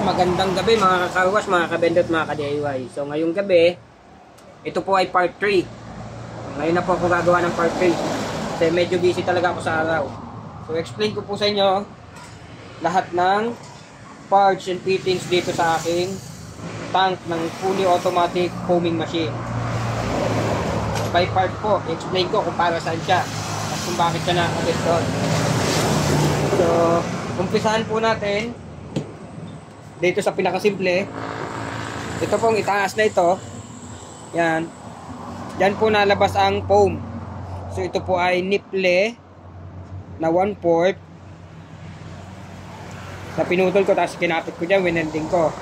Magandang gabi mga kakarwas, mga kabendot, mga ka-DIY. So ngayong gabi, ito po ay part 3. Ngayon na po ako gagawa ng part 3 kasi medyo busy talaga ako sa araw. So explain ko po sa inyo lahat ng parts and fittings dito sa aking tank ng fully automatic foaming machine. By part po, explain ko kung para saan siya at kung bakit siya nakakabit doon. So umpisahan po natin dito sa pinakasimple. Ito pong itaas na ito. Yan. Diyan po nalabas ang foam. So ito po ay nipple na 1/4 na pinutol ko, tapos kinapit ko dyan, winelding ko.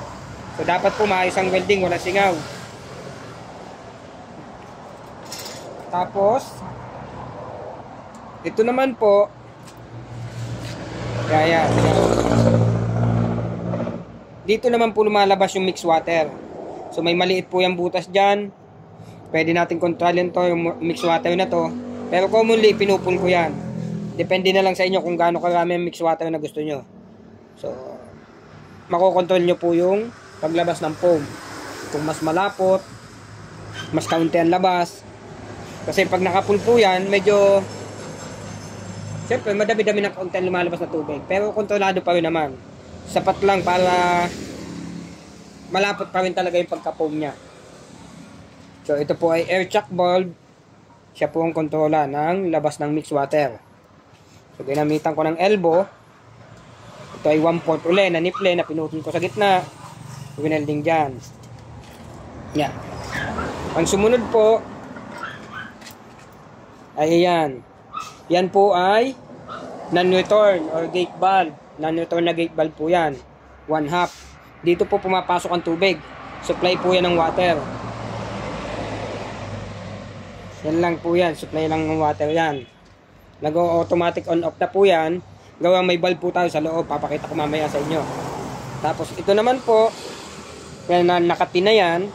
So dapat po maayos ang welding, wala singaw. Tapos ito naman po, yan. Dito naman po lumalabas yung mix water. So may maliit po yung butas dyan. Pwede natin kontrolin to, yung mix water na to. Pero commonly, pinupun ko yan. Depende na lang sa inyo kung gaano karami yung mix water na gusto nyo. So, makokontrol nyo po yung paglabas ng foam. Kung mas malapot, mas kaunti ang labas. Kasi pag nakapul po yan, medyo siyempre, madami-dami ng kaunti ang lumalabas na tubig. Pero kontrolado pa rin naman. Sapat lang para malapot pa rin talaga yung pagka-foam niya. So ito po ay air chuck bulb. Siya po ang kontrola ng labas ng mix water. So ginamitan ko ng elbow. Ito ay 1/4 uli na nipple na pinutol ko sa gitna. Winelding dyan. Yan. Ang sumunod po ay yan. Yan po ay non-return or gate valve. Non-return na gate valve po yan. 1/2. Dito po pumapasok ang tubig. Supply po yan ng water. Yan lang po yan. Supply lang ng water yan. Nag-automatic on-off na po yan. Gawang may valve po tayo sa loob. Papakita ko mamaya sa inyo. Tapos ito naman po, yan na nakati na yan.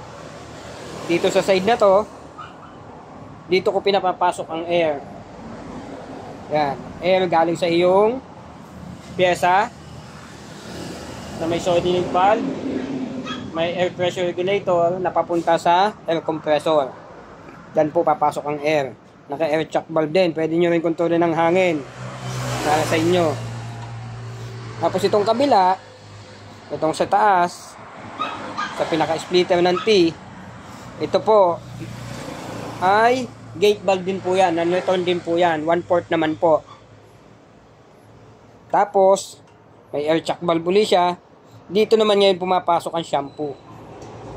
Dito sa side na to, dito ko pinapapasok ang air. Yan. Air galing sa iyong pyesa na may solenoid valve, may air pressure regulator na papunta sa air compressor. Diyan po papasok ang air. Naka air chuck valve din. Pwede nyo rin kontrolin ng hangin para sa inyo. Tapos itong kabila, itong sa taas, sa pinaka splitter ng T, ito po ay gate valve din po yan. Non-return din po yan. 1/4 naman po. Tapos, may air chuck valve uli siya. Dito naman ngayon pumapasok ang shampoo.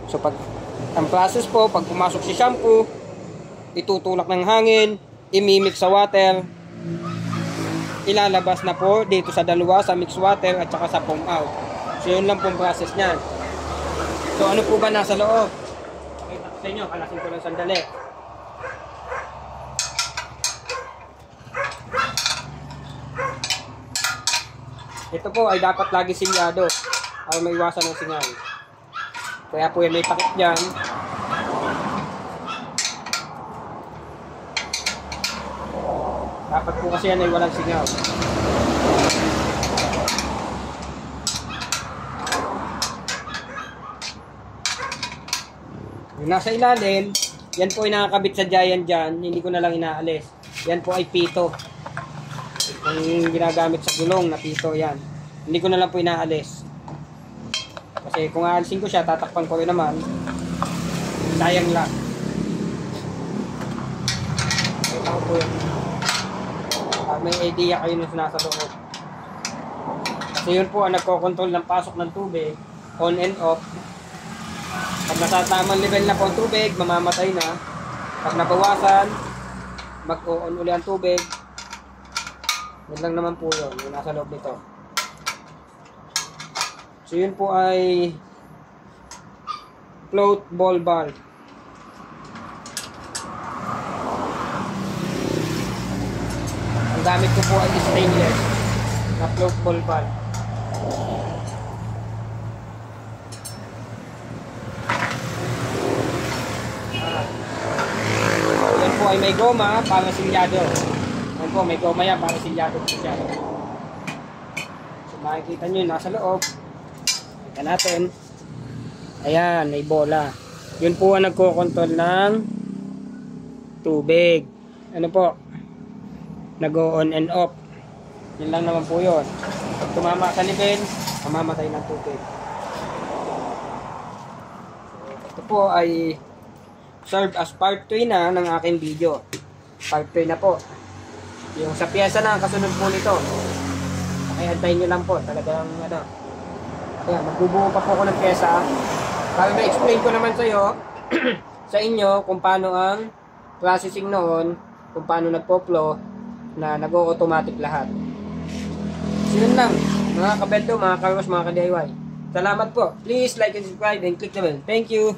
So, ang process po, pag pumasok si shampoo, itutulak ng hangin, imimix sa water, ilalabas na po dito sa dalawa, sa mix water at saka sa foam out. So, yun lang pong process niyan. So, ano po ba nasa loob? Pakita ko sa inyo, kalasin ko lang sandali. Ito po ay dapat lagi silyado para maiwasan ng singaw. Kaya po yan may takip dyan. Dapat po kasi yan ay walang singaw. Yung nasa ilalim, yan po ay nakakabit sa giant dyan. Hindi ko na lang inaalis. Yan po ay pito. Yung ginagamit sa gulong na pito, yan. Hindi ko na lang po inaalis. Kasi kung aalisin ko siya, tatakpan ko rin naman. Sayang lang. Ito ko po yun. May idea kayo na nasa loob. Kasi yun po ang nagkocontrol ng pasok ng tubig, on and off. Pag nasa tamang level na po ang tubig, mamamatay na. Pag nabawasan, mag-on uli ang tubig. Yan lang naman po yun, yung nasa loob nito. So yun po ay float ball valve. Ang gamit ko po ay stainless na float ball valve. Yan po ay may goma para silyado. Yan po, may goma yan para silyado po siya. So makikita nyo nasa loob. Yan natin. Ayan, may bola. Yun po ang nagko-control ng tubig. Ano po? Nag-on and off. Yun lang naman po yun. Pag tumama sa level, mamamatay ng tubig. Ito po ay serve as part 3 na ng aking video. Part 3 na po. Yung sa pyesa na, kasunod po nito. Kaya antayin nyo lang po. Talagang ano. Ayan, magbubuo pa po ako ng pyesa. Para ma-explain ko naman sa inyo kung paano ang processing noon, kung paano nagpo-flow na nag-automatic lahat. So yun lang, mga kabendo, mga karos, mga ka-DIY. Salamat po. Please like and subscribe and click the bell. Thank you.